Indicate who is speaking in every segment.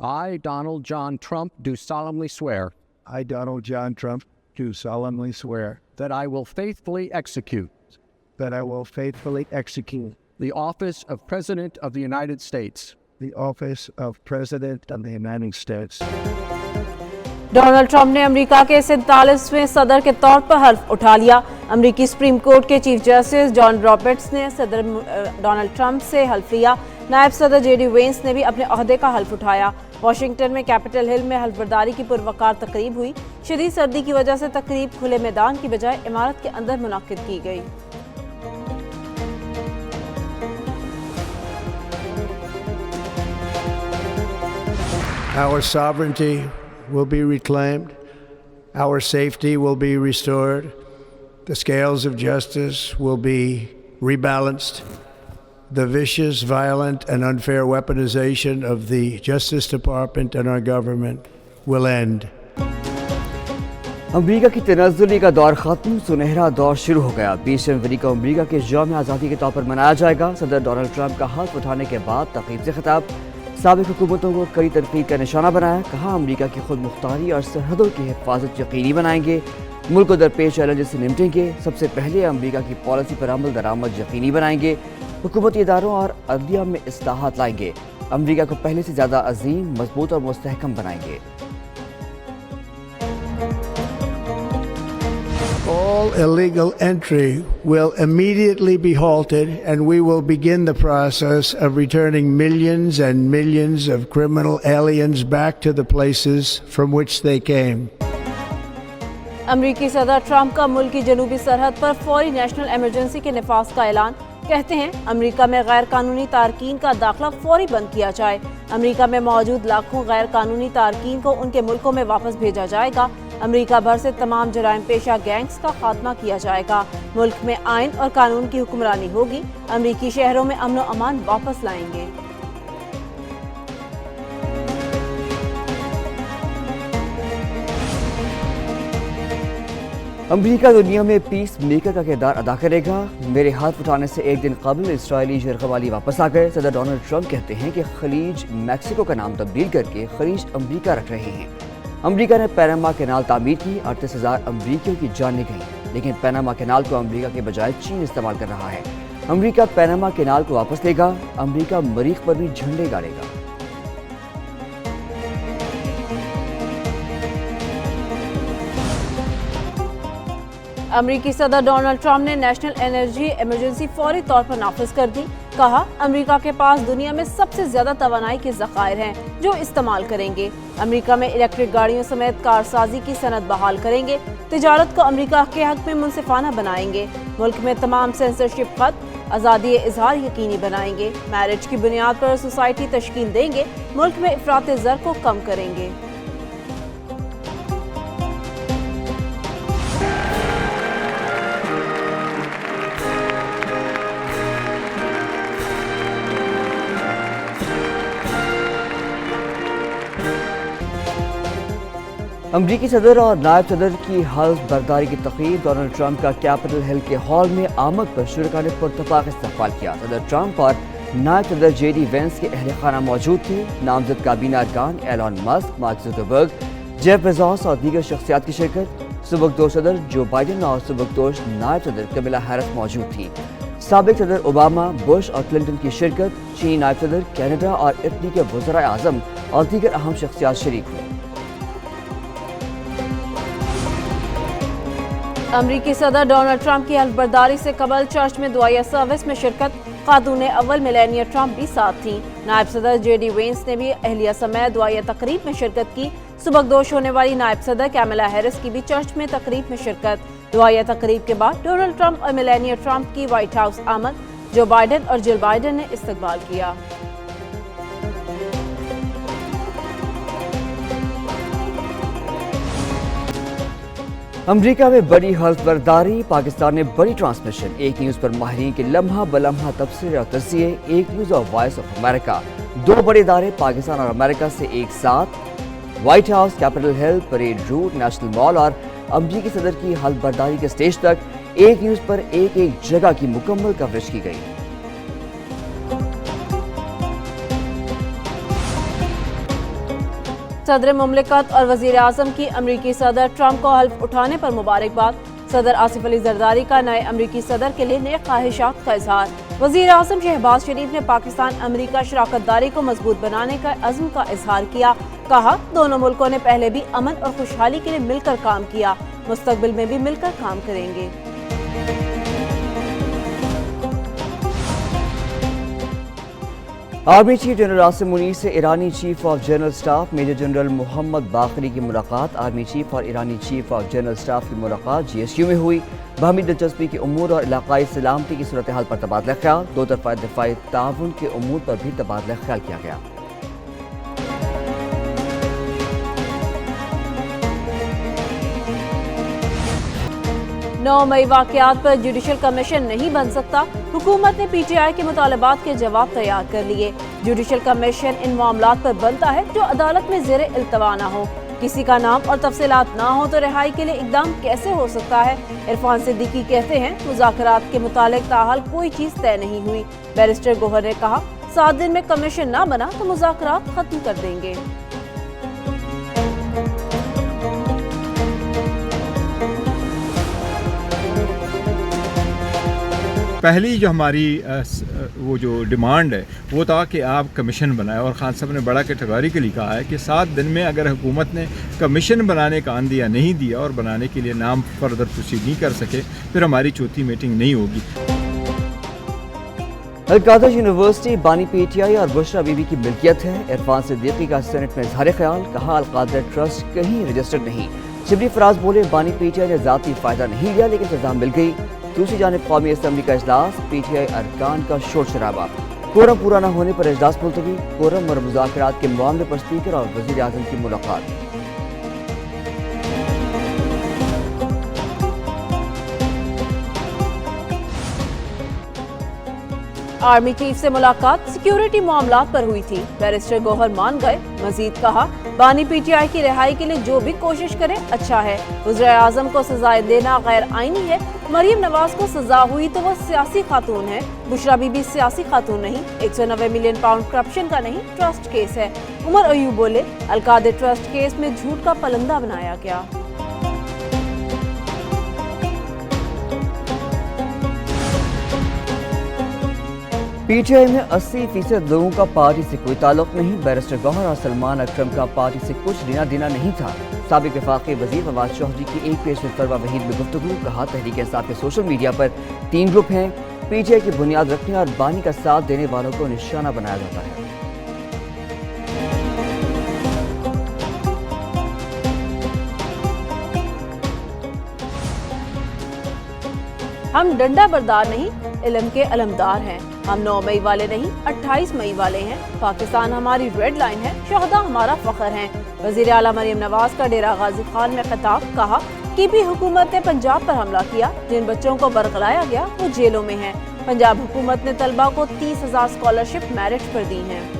Speaker 1: I, Donald John Trump, do solemnly swear
Speaker 2: I, Donald John Trump, do solemnly swear
Speaker 1: that I will faithfully execute
Speaker 2: that I will faithfully execute
Speaker 1: the office of President of the United States
Speaker 2: the office of President of the United States.
Speaker 3: Donald Trump ने America के 47वें सदर के तौर पर हल्फ उठा लिया। अमेरिकी supreme court के चीफ जस्टिस जॉन रॉबर्ट्स ने सदर डोनाल्ड ट्रंप से हल्फ लिया। नायब सदर जेडी वेंस ने भी अपने ओहदे का हल्फ उठाया। वाशिंगटन में कैपिटल हिल में हल्फबरदारी की पुरवकार तकरीब हुई। शदीद सर्दी की वजह से तकरीब खुले मैदान की बजाय इमारत के अंदर मुनाकिद की गई।
Speaker 2: Our sovereignty will be reclaimed. Our safety will be restored. The scales of justice will be rebalanced. The vicious, violent, and unfair weaponization of the Justice Department and our government will end.
Speaker 4: अमरीका की तनाज़ुली का दौर ख़त्म, सुनहरा दौर शुरू हो गया। 20 जनवरी को अमरीका के यौम आज़ादी के तौर पर मनाया जाएगा। सदर डोनाल्ड ट्रंप का हल्फ उठाने के बाद तक़रीब से खिताब। साबिक़ हुकूमतों को कड़ी तनक़ीद का निशाना बनाया। कहा अमरीका की खुद मुख्तारी और सरहदों की हिफाजत यकीनी बनाएंगे। मुल्क को दरपेश चैलेंज से निपटेंगे। सबसे पहले अमरीका की पॉलिसी पर अमल दरामद यकीनी बनाएंगे। हुकूमती इदारों और अदलिया में इस्लाहात लाएंगे। अमरीका को पहले से ज़्यादा अजीम, मजबूत और मुस्तहकम बनाएंगे।
Speaker 2: All illegal entry will immediately be halted, and we will begin the process of returning millions and millions of criminal aliens back to the places from which they came.
Speaker 3: अमरीकी सदर ट्रंप का मुल्क की जनूबी सरहद पर फौरी नेशनल इमरजेंसी के निफाज का ऐलान। कहते हैं अमरीका में गैर कानूनी तारकीन का दाखिला फौरी बंद किया जाए। अमरीका में मौजूद लाखों गैर कानूनी तारकीन को उनके मुल्कों में वापस भेजा जाएगा। अमरीका भर से तमाम जराइम पेशा गैंग्स का खात्मा किया जाएगा। मुल्क में आइन और कानून की हुक्मरानी होगी। अमरीकी शहरों में अमन और अमान वापस लाएंगे।
Speaker 4: अमरीका दुनिया में पीस मेकर का किरदार अदा करेगा। मेरे हाथ उठाने से एक दिन कबल इसराइली यरगमाली वापस आ गए। सदर डोनाल्ड ट्रंप कहते हैं कि खलीज मैक्सिको का नाम तब्दील करके खलीज अमरीका रख रहे हैं। अमरीका ने पैनामा कैनाल तामीर की। 38,000 अमरीकियों की जानें गईं, लेकिन पैनामा कैनाल को अमरीका के बजाय चीन इस्तेमाल कर रहा है। अमरीका पैनामा कैनाल को वापस लेगा। अमरीका मरीख पर भी झंडे गाड़ेगा।
Speaker 3: अमरीकी सदर डोनाल्ड ट्रंप ने नेशनल एनर्जी इमरजेंसी फौरी तौर पर नाफिज कर दी। कहा अमरीका के पास दुनिया में सबसे ज्यादा तवानाई के ज़खायर हैं जो इस्तेमाल करेंगे। अमरीका में इलेक्ट्रिक गाड़ियों समेत कारसाजी की सनत बहाल करेंगे। तिजारत को अमरीका के हक में मुनसिफाना बनाएंगे। मुल्क में तमाम सेंसरशिप खत्म, आज़ादी इजहार यकीनी बनाएंगे। मैरिज की बुनियाद पर सोसाइटी तश्कील देंगे। मुल्क में इफरात ज़र को कम करेंगे।
Speaker 4: अमरीकी सदर और नायब सदर की हल्फ बर्दारी की तकरीब। डोनाल्ड ट्रंप का कैपिटल हिल के हॉल में आमद पर शुरा ने पुरतफाक इस्तकबाल किया। सदर ट्रंप और नायब सदर जेडी वेंस के अहल खाना मौजूद थे। नामजद काबीना अरकान Elon Musk, Mark Zuckerberg, Jeff Bezos और दीगर शख्सियात की शिरकत। सुबकदोश सदर जो बाइडन और सुबकदोश नायब सदर कमला हैरिस मौजूद थी। साबिक सदर ओबामा, बुश और क्लिंटन की शिरकत। चीनी नायब सदर, कैनेडा और इटली के वज़राए आज़म और दीगर अहम शख्सियात शरीक हुए।
Speaker 3: अमरीकी सदर डोनाल्ड ट्रंप की हल्फबरदारी से कबल चर्च में दुआया सर्विस में शिरकत। खातून अव्वल मेलानिया ट्रंप भी साथ थीं। नायब सदर जेडी वेंस ने भी अहलिया समेत दुआया तकरीब में शिरकत की। सुबकदोश होने वाली नायब सदर कैमला हैरिस की भी चर्च में तकरीब में शिरकत। दुआया तकरीब के बाद डोनाल्ड ट्रंप और मेलानिया ट्रंप की व्हाइट हाउस आमद। जो बाइडन और जिल बाइडन ने इस्तकबाल किया।
Speaker 4: अमरीका में बड़ी हल्फबरदारी, पाकिस्तान में बड़ी ट्रांसमिशन। एक न्यूज़ पर माहिरीन के लम्हा बलम्हा तबसरे और तज़किये। एक न्यूज़ और वॉइस ऑफ अमेरिका, दो बड़े इदारे पाकिस्तान और अमेरिका से एक साथ। White House, Capitol Hill, parade route, National Mall और अमरीकी सदर की हल्फबरदारी के स्टेज तक एक न्यूज़ पर एक एक जगह की मुकम्मल कवरेज की गई।
Speaker 3: सदर मुमलिकत और वजीर आजम की अमरीकी सदर ट्रंप को हल्फ उठाने पर मुबारकबाद। सदर आसिफ अली जरदारी का नए अमरीकी सदर के लिए नए ख्वाहिशात का इजहार। वजीर आजम शहबाज शरीफ ने पाकिस्तान अमरीका शराकतदारी को मजबूत बनाने का अज़्म का इजहार किया। कहा, दोनों मुल्कों ने पहले भी अमन और खुशहाली के लिए मिलकर काम किया, मुस्तकबिल में भी मिलकर काम करेंगे।
Speaker 4: Army chief general Asim Munir से ईरानी chief of general staff major general Mohammad Bagheri की मुलाकात। आर्मी चीफ और ईरानी चीफ ऑफ जनरल स्टाफ की मुलाकात GSU में हुई। बाहमी दिलचस्पी के उमूर और इलाकाई सलामती की सूरत हाल पर तबादला ख्याल। दो तरफा दिफाई ताउन के उमूर पर भी तबादला ख्याल किया गया।
Speaker 3: 9 मई वाक़यात पर जुडिशल कमीशन नहीं बन सकता। हुकूमत ने PTI के मुतालबात के जवाब तैयार कर लिए। जुडिशल कमीशन इन मामलात पर बनता है जो अदालत में ज़ेरे इल्तवा ना हो। किसी का नाम और तफसीलात ना हो तो रिहाई के लिए इकदाम कैसे हो सकता है। इरफान सिद्दीकी कहते हैं, मुज़ाकरात के मुतालिक ताहाल कोई चीज़ तय नहीं हुई। बैरिस्टर गोहर ने कहा, 7 दिन में कमीशन ना बना तो मुज़ाकरात खत्म कर देंगे।
Speaker 5: पहली जो हमारी वो जो डिमांड है वो था कि आप कमीशन बनाएं, और खान साहब ने बड़ा कैटेगोरिकली कहा है कि 7 दिन में अगर हुकूमत ने कमीशन बनाने का आंदिया नहीं दिया और बनाने के लिए नाम फर्दर प्रोसीड नहीं कर सके, फिर हमारी चौथी मीटिंग नहीं होगी।
Speaker 4: अलकादर यूनिवर्सिटी बानी PTI और बुशरा बीबी की मिल्कियत है। इरफान सिद्दीकी का सेनेट में इजहार ख्याल। कहा, अलकादर ट्रस्ट कहीं रजिस्टर्ड नहीं। शिबली फराज बोले, बानी PTI ने ज़ाती फ़ायदा नहीं लिया लेकिन सजा मिल गई। दूसरी जानिब कौमी असम्बली का इजलास, PTI अरकान का शोर शराबा। कोरम पूरा न होने पर इजलास मुलतवी। कोरम और मुज़ाकरात के मामले पर स्पीकर और वज़ीर आज़म की मुलाकात।
Speaker 3: आर्मी चीफ से मुलाकात सिक्योरिटी मामलात पर हुई थी। बैरिस्टर गोहर मान गए। मजीद कहा, बानी PTI की रिहाई के लिए जो भी कोशिश करे अच्छा है। वज़ीर आज़म को सजाएं देना गैर आईनी है। मरियम नवाज को सजा हुई तो वो सियासी खातून है। बुशरा बीबी सियासी खातून नहीं। 190 मिलियन पाउंड करप्शन का नहीं, ट्रस्ट केस है। उमर अयूब बोले, अलकादर ट्रस्ट केस में झूठ का पलंदा बनाया गया।
Speaker 4: PTI में 80% लोगों का पार्टी से कोई ताल्लुक नहीं। बैरिस्टर गौहर और सलमान अकरम का पार्टी से कुछ लेना देना नहीं था। साबिक वफाकी वजीर फवाद चौधरी की एक पेश में फरवा वहीद में गुफ्तगू। कहा, तहरीक इंसाफ के सोशल मीडिया पर 3 ग्रुप हैं। PTI की बुनियाद रखने और बानी का साथ देने वालों को निशाना बनाया जाता है।
Speaker 3: हम डंडा बरदार नहीं, इल्म के अलमदार हैं। हम 9 मई वाले नहीं, 28 मई वाले हैं। पाकिस्तान हमारी रेड लाइन है, शहदा हमारा फख्र है। वज़ीर आला मरियम नवाज का डेरा गाजी खान में खिताब। कहा, KP हुकूमत ने पंजाब पर हमला किया। जिन बच्चों को बरगलाया गया वो जेलों में हैं। पंजाब हुकूमत ने तलबा को 30,000 स्कॉलरशिप मेरिट पर दी हैं।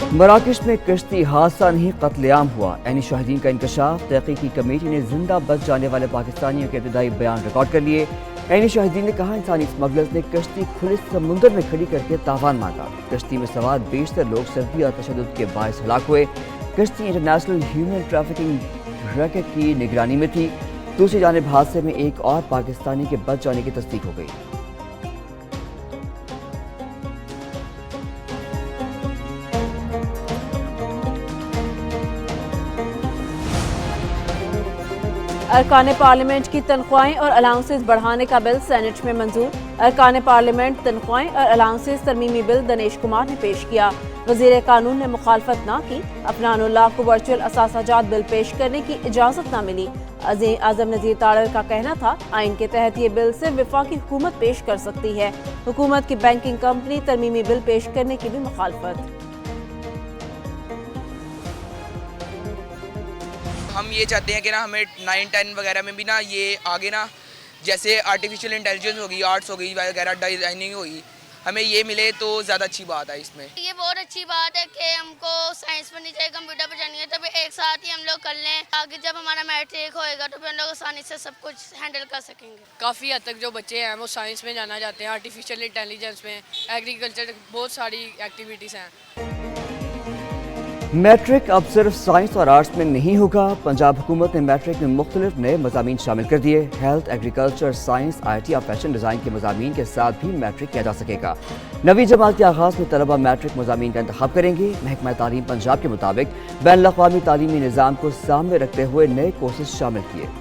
Speaker 4: मराकश में कश्ती हादसा नहीं, कत्लेआम हुआ। ऐनी शाहिदीन का इंकशाफ। तहकीकी कमेटी ने जिंदा बच जाने वाले पाकिस्तानियों के इब्तदाई बयान रिकॉर्ड कर लिए। ऐनी शाहिदीन ने कहा, इंसानी स्मगलर्स ने कश्ती खुले समुंदर में खड़ी करके तावान मांगा। कश्ती में सवार बेशतर लोग सर्दी और तशद्दुद के बायस हलाक हुए। कश्ती इंटरनेशनल ह्यूमन ट्रैफिकिंग रैकेट की निगरानी में थी। दूसरी जानिब हादसे में एक और पाकिस्तानी के बच जाने की तस्दीक हो गई।
Speaker 3: अरकान पार्लियामेंट की तनख्वाहें और अलाउंसेस बढ़ाने का बिल सेनेट में मंजूर। अरकान पार्लियामेंट तनख्वाहें और अलाउंसेस तरमीमी बिल दनेश कुमार ने पेश किया। वज़ीर कानून ने मुखालफत ना की। अफनानुल्लाह को वर्चुअल असासाजात बिल पेश करने की इजाज़त न मिली। आज़म नज़ीर ताड़र का कहना था, आइन के तहत ये बिल सिर्फ वफाकी हुकूमत पेश कर सकती है। हुकूमत की बैंकिंग कंपनी तरमीमी बिल पेश करने की भी मुखालफत।
Speaker 6: हम ये चाहते हैं कि ना हमें 9-10 वगैरह में भी ना ये आगे ना जैसे आर्टिफिशियल इंटेलिजेंस होगी, आर्ट्स होगी वगैरह, डिज़ाइनिंग होगी, हमें ये मिले तो ज़्यादा अच्छी बात है इसमें।
Speaker 7: ये बहुत अच्छी बात है कि हमको साइंस पढ़नी चाहिए, कंप्यूटर पढ़नी है, तो फिर एक साथ ही हम लोग कर लें। आगे जब हमारा मैट्रिक होएगा तो फिर हम लोग आसानी से सब कुछ हैंडल कर सकेंगे।
Speaker 8: काफ़ी हद तक जो बच्चे हैं वो साइंस में जाना चाहते हैं, आर्टिफिशियल इंटेलिजेंस में, एग्रीकल्चर, बहुत सारी एक्टिविटीज़ हैं।
Speaker 4: मैट्रिक अब सिर्फ साइंस और आर्ट्स में नहीं होगा। पंजाब हुकूमत ने मैट्रिक में मुख्तलिफ नए मज़ामीन शामिल कर दिए। हेल्थ, एग्रीकल्चर, साइंस, IT और फैशन डिज़ाइन के मज़ामीन के साथ भी मैट्रिक किया जा सकेगा। नवी जमात के आगाज़ में तलबा मैट्रिक मज़ामीन का इंतखाब करेंगे। महकमा तालीम पंजाब के मुताबिक बैन अल-अक़वामी तालीमी निज़ाम को सामने रखते हुए नए कोर्सेज शामिल किए।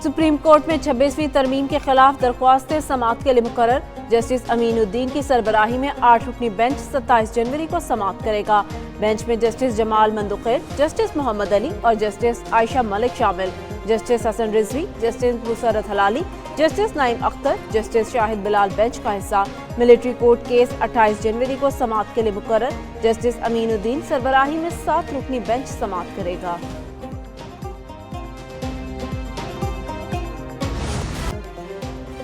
Speaker 3: सुप्रीम कोर्ट में 26वीं तरमीम के खिलाफ दरख्वास्तें समाअत के लिए मुकर्रर। जस्टिस अमीनुद्दीन की सरबराही में 8 रुकनी बेंच 27 जनवरी को समाअत करेगा। बेंच में जस्टिस जमाल मंदुखैर, जस्टिस मोहम्मद अली और जस्टिस आयशा मलिक शामिल। Justice Hasan Rizvi, justice Musarrat Hilali, justice Naeem Akhtar, justice Shahid Bilal bench का हिस्सा। मिलिट्री कोर्ट केस 28 जनवरी को समाअत के लिए मुकर्रर। जस्टिस अमीनुद्दीन सरबराही में 7 रुकनी बेंच समाअत करेगा।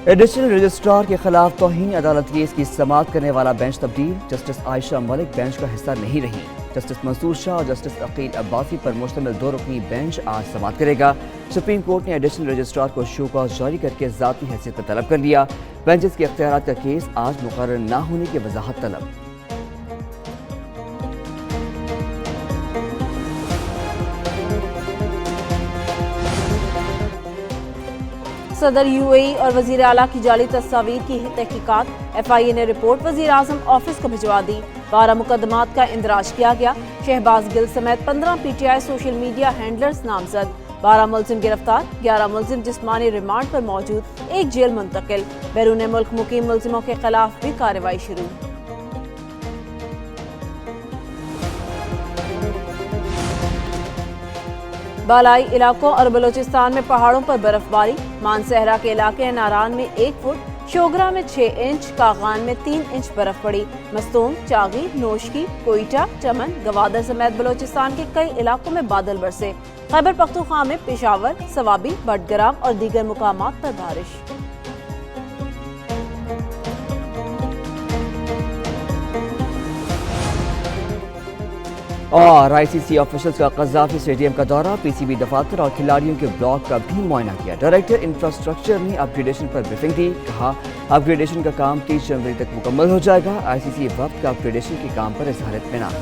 Speaker 4: एडिशनल रजिस्ट्रार के खिलाफ तौहीन अदालत केस की समाअत करने वाला बेंच तब्दील। जस्टिस आयशा मलिक बेंच का हिस्सा नहीं रही। जस्टिस मंसूर शाह और जस्टिस अकील अब्बासी पर मुश्तमिल 2 रुकनी बेंच आज समाअत करेगा। सुप्रीम कोर्ट ने एडिशनल रजिस्ट्रार को शो कॉज जारी करके ज़ाती हैसियत पर तलब कर लिया। बेंचेस के इख्तियारात का केस आज मुकर्रर न होने की वजाहत तलब।
Speaker 3: सदर UAE और वजीर आला की जाली तस्वीर की तहकीकात। FIA ने रिपोर्ट वजीर आजम ऑफिस को भिजवा दी। 12 मुकदमात का इंदराज किया गया। शहबाज गिल समेत 15 PTI सोशल मीडिया हैंडलर्स नामजद। 12 मुलजिम गिरफ्तार, 11 मुलजिम जिस्मानी रिमांड पर मौजूद, 1 जेल मुंतकिल। बैरून मुल्क मुकीम मुलजिमों के खिलाफ भी कार्रवाई शुरू। बालाई इलाकों और बलूचिस्तान में पहाड़ों पर बर्फबारी। मानसहरा के इलाके नारान में 1 फुट, शोगरा में 6 इंच, कागान में 3 इंच बर्फ पड़ी। मस्तूम, चागी, नोशकी, कोयटा, चमन, गवादर समेत बलूचिस्तान के कई इलाकों में बादल बरसे। खैबर पख्तूनख्वा में पेशावर, सवाबी, बटग्राम और दीगर मुकामात पर बारिश।
Speaker 4: और ICC ऑफिशियल्स का कज़ाफी स्टेडियम का दौरा, PCB दफातर और खिलाड़ियों के ब्लॉक का भी मुआयना किया। डायरेक्टर इंफ्रास्ट्रक्चर ने अपग्रेडेशन पर ब्रीफिंग दी। कहा अपग्रेडेशन का काम 30 जनवरी तक मुकम्मल हो जाएगा। ICC वक्त का अपग्रेडेशन के काम पर इज़हार इत्मीनान।